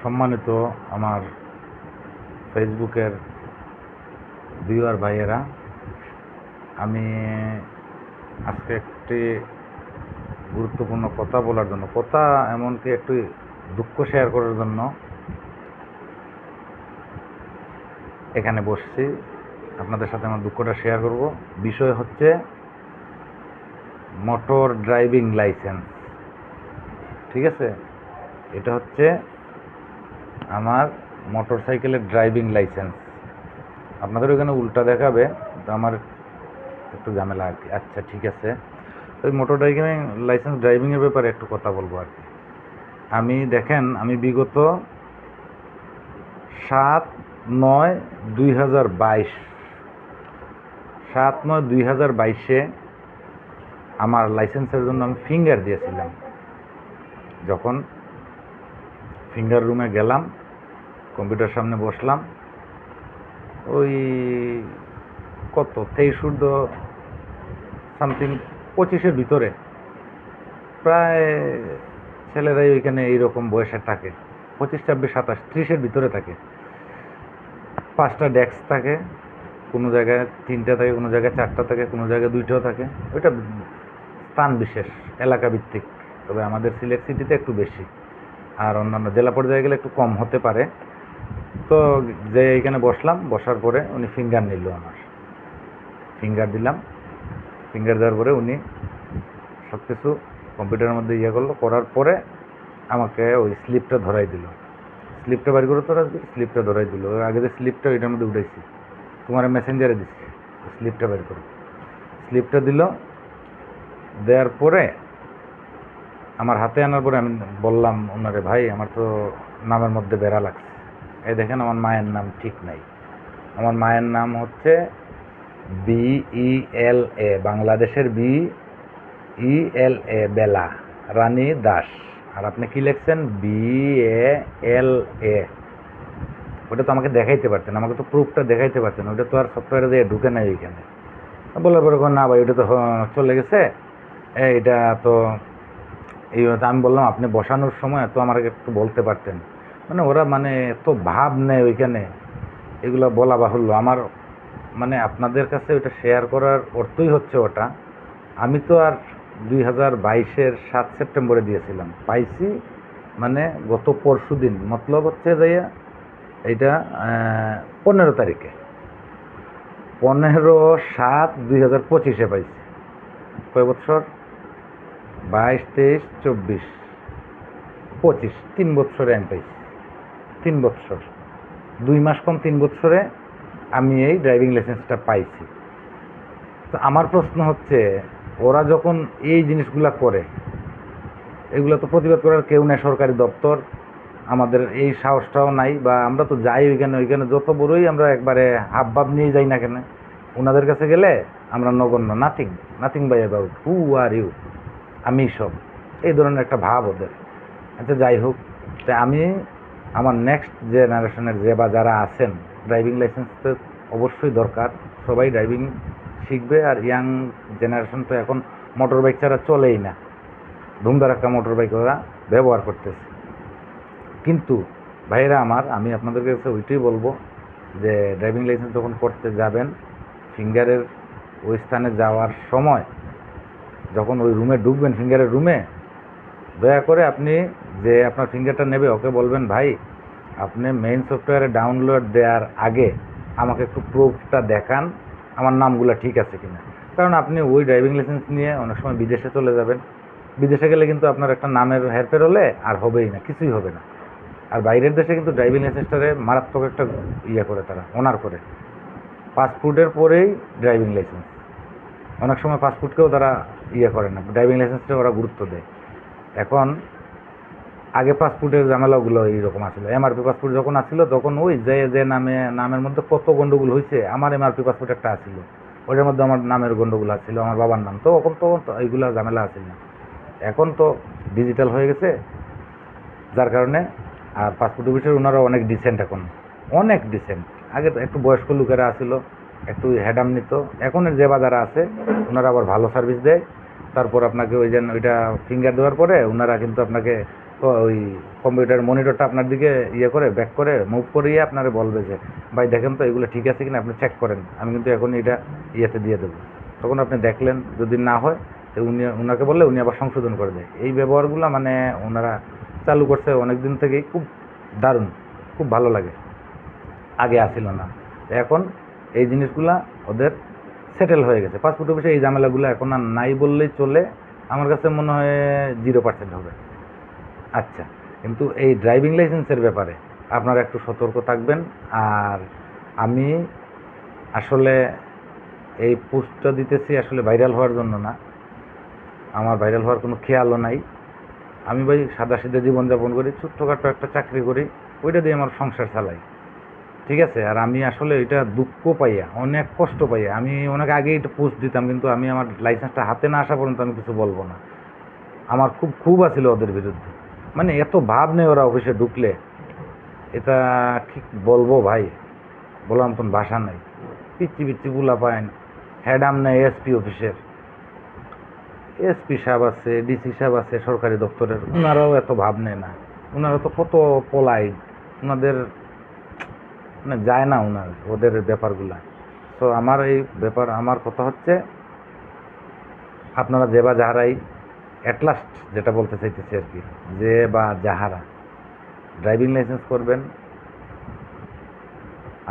সম্মানিত আমার ফেসবুকের ভিউয়ার ভাইয়েরা, আমি আজকে একটি গুরুত্বপূর্ণ কথা বলার জন্য, এমনকি একটি দুঃখ শেয়ার করার জন্য এখানে বসছি। আপনাদের সাথে আমার দুঃখটা শেয়ার করব। বিষয় হচ্ছে মোটর ড্রাইভিং লাইসেন্স। ঠিক আছে, এটা হচ্ছে আমার মোটর সাইকেলের ড্রাইভিং লাইসেন্স। আপনাদের ওখানে উল্টা দেখাবে, তো আমার একটু ঝামেলা আর কি। আচ্ছা, ঠিক আছে। ওই মোটর ড্রাইভিং লাইসেন্স ড্রাইভিংয়ের ব্যাপারে একটু কথা বলবো আর কি। আমি বিগত 7/9/2022 আমার লাইসেন্সের জন্য আমি ফিঙ্গার দিয়েছিলাম। যখন ফিঙ্গার রুমে গেলাম, কম্পিউটার সামনে বসলাম, ওই কত 23 সামথিং 25-এর ভিতরে প্রায় ছেলেরাই ওইখানে এইরকম বয়সে থাকে, 25, 26, 27, 30-এর ভিতরে থাকে। 5টা ডেস্ক থাকে, কোনো জায়গায় 3টা থাকে, কোনো জায়গায় 4টা থাকে, কোনো জায়গায় 2টাও থাকে। ওইটা স্থান বিশেষ, এলাকা ভিত্তিক। তবে আমাদের সিলেট সিটিতে একটু বেশি, আর অন্যান্য জেলা পর্যায়ে গেলে একটু কম হতে পারে। তো যে এখানে বসলাম, বসার পরে উনি ফিঙ্গার নিল, আমার ফিঙ্গার দিলাম। ফিঙ্গার দেওয়ার পরে উনি সব কিছু কম্পিউটারের মধ্যে করলো, করার পরে আমাকে ওই স্লিপটা ধরাই দিল। স্লিপটা বাড়ি করে তোরা স্লিপটা ধরাই দিল। আগে যে স্লিপটা ওইটার মধ্যে উঠাইছি, তোমার মেসেঞ্জারে দিচ্ছি, স্লিপটা বের করো। স্লিপটা দিল, দেওয়ার পরে আমার হাতে আনার পরে আমি বললাম ওনারে, ভাই আমার তো নামের মধ্যে বেড়া লাগছে। এই দেখেন, আমার মায়ের নাম ঠিক নাই। আমার মায়ের নাম হচ্ছে BELA, বাংলাদেশের BELA, বেলা রানী দাস। আর আপনি কি লিখছেন BALA। ওটা তো আমাকে দেখাইতে পারতেন, আমাকে তো প্রুফটা দেখাইতে পারতেন। ওটা তো আর সফটওয়্যারে দিয়ে ঢুকে নাই ওইখানে। বলার পরে না ভাই, ওটা তো চলে গেছে, এটা তো এই। আমি বললাম আপনি বসানোর সময় তো আমাকে একটু বলতে পারতেন। ওরা এত ভাব নেয় ওইখানে, এগুলো বলা বাহুল্য। আমার আপনাদের কাছে ওটা শেয়ার করার অর্থই হচ্ছে ওটা। আমি তো আর 2022-এর 7 সেপ্টেম্বরে দিয়েছিলাম, পাইছি গত পরশু দিন, মতলব হচ্ছে যাইয়া এইটা 15 তারিখে, 15/7/2025-এ পাইছি। কয় বছর? 22, 23, 24, 25, 3 বছরে আমি পাইছি। 3 বছর, 2 মাস কম 3 বছরে আমি এই ড্রাইভিং লাইসেন্সটা পাইছি। তো আমার প্রশ্ন হচ্ছে, ওরা যখন এই জিনিসগুলা করে, এগুলো তো প্রতিবাদ করার কেউ নেই, সরকারি দপ্তর আমাদের এই সাহসটাও নাই। বা আমরা তো যাই ওইখানে যত বড়ই আমরা একবারে হাবভাব নিয়ে যাই না কেন, ওনাদের কাছে গেলে আমরা নগণ্য, nothing by about, who are you, আমি সব, এই ধরনের একটা ভাব ওদের। আচ্ছা, যাই হোক, তাই আমি আমার নেক্সট জেনারেশনের যারা আছেন, ড্রাইভিং লাইসেন্স তো অবশ্যই দরকার, সবাই ড্রাইভিং শিখবে। আর ইয়াং জেনারেশন তো এখন মোটর বাইক ছাড়া চলেই না, ধুমধারাক্কা মোটর বাইক ওরা ব্যবহার করতেছে। কিন্তু ভাইয়েরা আমার, আমি আপনাদের কাছে ওইটাই বলবো যে ড্রাইভিং লাইসেন্স যখন করতে যাবেন, ফিঙ্গারের ওই স্থানে যাওয়ার সময় যখন ওই রুমে ঢুকবেন, ফিঙ্গারের রুমে, দয়া করে আপনি যে আপনার ফিঙ্গারটা নেবে ওকে বলবেন, ভাই আপনি মেইন সফটওয়্যারে ডাউনলোড দেওয়ার আগে আমাকে একটু প্রুফটা দেখান, আমার নামগুলো ঠিক আছে কিনা। কারণ আপনি ওই ড্রাইভিং লাইসেন্স নিয়ে অনেক সময় বিদেশে চলে যাবেন। বিদেশে গেলে কিন্তু আপনার একটা নামের হেরফের হলে আর হবেই না, কিছুই হবে না। আর বাইরের দেশে কিন্তু ড্রাইভিং লাইসেন্সটারে মারাত্মক একটা করে, তারা অনার করে। পাসপোর্টের পরেই ড্রাইভিং লাইসেন্স। অনেক সময় পাসপোর্টকেও তারা করে না, ড্রাইভিং লাইসেন্সটা ওরা গুরুত্ব দেয়। এখন আগে পাসপোর্টের ঝামেলাগুলো এইরকম আসলো। MRP পাসপোর্ট যখন আসছিল, তখন ওই যে নামের মধ্যে কত গন্ডগোল হয়েছে। আমার MRP পাসপোর্ট একটা আসছিল, ওইটার মধ্যে আমার নামের গন্ডগোল আসছিল, আমার বাবার নাম। তো তখন তো এইগুলো ঝামেলা আসছিল না। এখন তো ডিজিটাল হয়ে গেছে, যার কারণে আর পাসপোর্ট অফিসের ওনারা অনেক ডিসেন্ট, এখন অনেক ডিসেন্ট। আগে একটু বয়স্ক লোকেরা আসছিল, একটু হ্যাডাম নিত। এখনের যে যারা আছে ওনারা আবার ভালো সার্ভিস দেয়। তারপর আপনাকে ওইটা ফিঙ্গার দেওয়ার পরে ওনারা কিন্তু আপনাকে ওই কম্পিউটার মনিটরটা আপনার দিকে ইয়ে করে ব্যাক করে মুভ করিয়ে আপনারা বলবে যে ভাই দেখেন তো এগুলো ঠিক আছে কিনা, আপনি চেক করেন, আমি কিন্তু এখন এটা ইয়েতে দিয়ে দেবো। তখন আপনি দেখলেন, যদি না হয় তো উনাকে বললে উনি আবার সংশোধন করে দেয়। এই ব্যবহারগুলো মানে ওনারা চালু করছে অনেক দিন থেকেই, খুব দারুণ, খুব ভালো লাগে। আগে আসিল না, এখন এই জিনিসগুলা ওদের সেটেল হয়ে গেছে। পাসপোর্ট অফিসে এই ঝামেলাগুলো এখন আর নাই বললেই চলে, আমার কাছে মনে হয় 0% হবে। আচ্ছা, কিন্তু এই ড্রাইভিং লাইসেন্সের ব্যাপারে আপনারা একটু সতর্ক থাকবেন। আর আমি আসলে এই পোস্টটা দিতেছি আসলে ভাইরাল হওয়ার জন্য না, আমার ভাইরাল হওয়ার কোনো খেয়ালও নাই। আমি ভাই সাদাসিধে জীবনযাপন করি, ছোট্টখাটো একটা চাকরি করি, ওইটা দিয়ে আমার সংসার চালাই, ঠিক আছে। আর আমি আসলে এটা দুঃখ পাইয়া, অনেক কষ্ট পাইয়া, আমি অনেক আগেই এটা পোস্ট দিতাম, কিন্তু আমি আমার লাইসেন্সটা হাতে না আসা পর্যন্ত আমি কিছু বলবো না। আমার খুব আছিল ওদের বিরুদ্ধে, মানে এত ভাব নেই ওরা অফিসে ঢুকলে, এটা ঠিক বলবো ভাই, বলার মতন ভাষা নাই। পিচ্ছি পিচ্ছি গুলা পায়, হ্যাডাম নেই এসপি অফিসের, এসপি সাহেব আছে, ডিসি সাহেব আছে সরকারি দপ্তরের, ওনারাও এত ভাব নেয় না। ওনারা তো কত পোলাইট, ওনাদের মানে যায় না ওদের ব্যাপারগুলা। তো আমার এই ব্যাপার, আমার কথা হচ্ছে আপনারা যে বা যাহারাই অ্যাট লাস্ট যেটা বলতে চাইতেছি আর কি, যে বা যাহারা ড্রাইভিং লাইসেন্স করবেন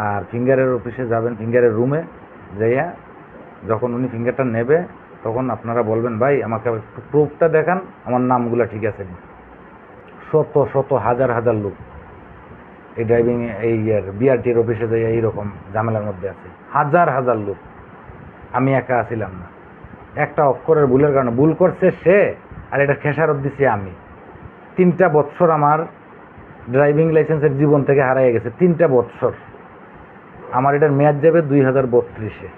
আর ফিঙ্গারের অফিসে যাবেন, ফিঙ্গারের রুমে যাইয়া যখন উনি ফিঙ্গারটা নেবে তখন আপনারা বলবেন ভাই আমাকে একটু প্রুফটা দেখান, আমার নামগুলো ঠিক আছে নি। শত শত হাজার হাজার লোক এই ড্রাইভিং এই বিআরটির অফিসে যাইয়া এইরকম ঝামেলার মধ্যে আছে, হাজার হাজার লোক, আমি একা আসিলাম না। একটা অক্ষরের ভুলের কারণে, ভুল করছে সে আর এটা খেসারত দিছি আমি। 3টা বৎসর আমার ড্রাইভিং লাইসেন্সের জীবন থেকে হারিয়ে গেছে, 3টা বৎসর। আমার এটার মেয়াদ যাবে 2032-এ,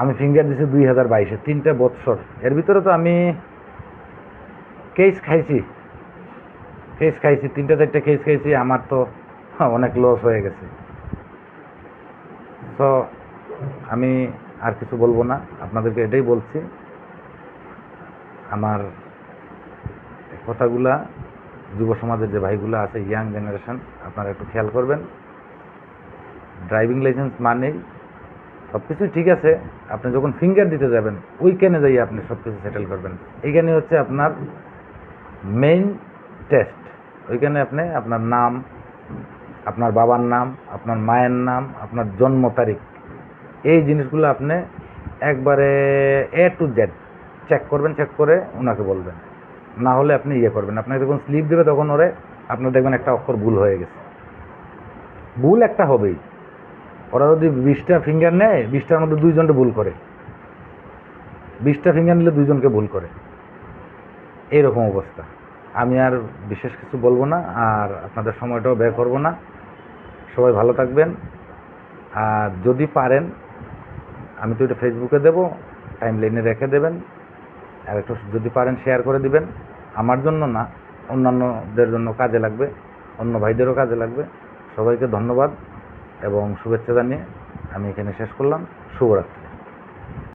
আমি ফিঙ্গার দিছি 2022-এ, 3টা বৎসর। এর ভিতরে তো আমি কেস খাইছি, 3টা 4টা কেস খাইছি, আমার তো অনেক লস হয়ে গেছে। তো আমি আর কিছু বলবো না, আপনাদেরকে এটাই বলছি, আমার কথাগুলা যুব সমাজের যে ভাইগুলো আছে, ইয়াং জেনারেশন, আপনারা একটু খেয়াল করবেন। ড্রাইভিং লাইসেন্স মানেই সব কিছুই ঠিক আছে, আপনি যখন ফিঙ্গার দিতে যাবেন ওইখানে যাই আপনি সব কিছু সেটেল করবেন। এইখানে হচ্ছে আপনার মেইন টেস্ট। ওইখানে আপনি আপনার নাম, আপনার বাবার নাম, আপনার মায়ের নাম, আপনার জন্ম তারিখ, এই জিনিসগুলো আপনি একবারে A to Z চেক করবেন, চেক করে ওনাকে বলবেন। না হলে আপনি ইয়ে করবেন, আপনাকে যখন স্লিপ দেবে তখন ওরে আপনার দেখবেন একটা অক্ষর ভুল হয়ে গেছে, ভুল একটা হবেই। ওরা যদি 20টা ফিঙ্গার নেয়, 20টার মধ্যে 2জনকে ভুল করে, 20টা ফিঙ্গার নিলে 2জনকে ভুল করে, এইরকম অবস্থা। আমি আর বিশেষ কিছু বলবো না, আর আপনাদের সময়টাও ব্যয় করবো না। সবাই ভালো থাকবেন। আর যদি পারেন, আমি তো এটা ফেসবুকে দেবো, টাইম লাইনে রেখে দেবেন, আর একটু যদি পারেন শেয়ার করে দিবেন। আমার জন্য না, অন্যান্যদের জন্য কাজে লাগবে, অন্য ভাইদেরও কাজে লাগবে। সবাইকে ধন্যবাদ এবং শুভেচ্ছা জানিয়ে আমি এখানে শেষ করলাম। শুভরাত্রি।